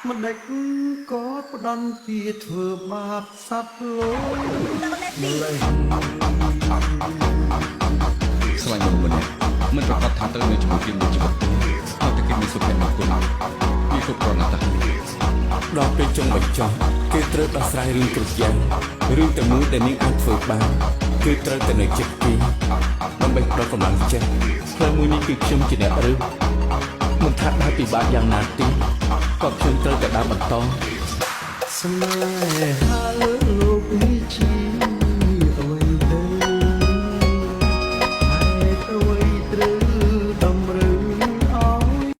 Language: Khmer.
មិនដេចក៏ផ្ដន់ជាធ្វើបាបសត្វលោកម្លេះស្វែងរកមនុស្សម្នាក់មិនប្រកាសថាត្រូវមានជំនួយពីមួយជីវិតទេតែគេមានសុភមង្គលវាគ្រប់គ្រាន់ណាស់ដល់ពេលចុងបញ្ចប់គេត្រូវដោះស្រាយរឿងគ្រប់យ៉ាងរឿងតែមួយដែលនាងអាចធ្វើបានគឺត្រូវតែនៅជិតគេដើម្បីផ្ដល់កម្លាំងចិត្តផ្លូវមួយនេះគឺខ្ញុំជាអ្នករើសមិនថាដើរពិបាកយ៉ាងណាទេក៏ខ្ញុំត្រូវតែដើរបន្តស្នេហាលើ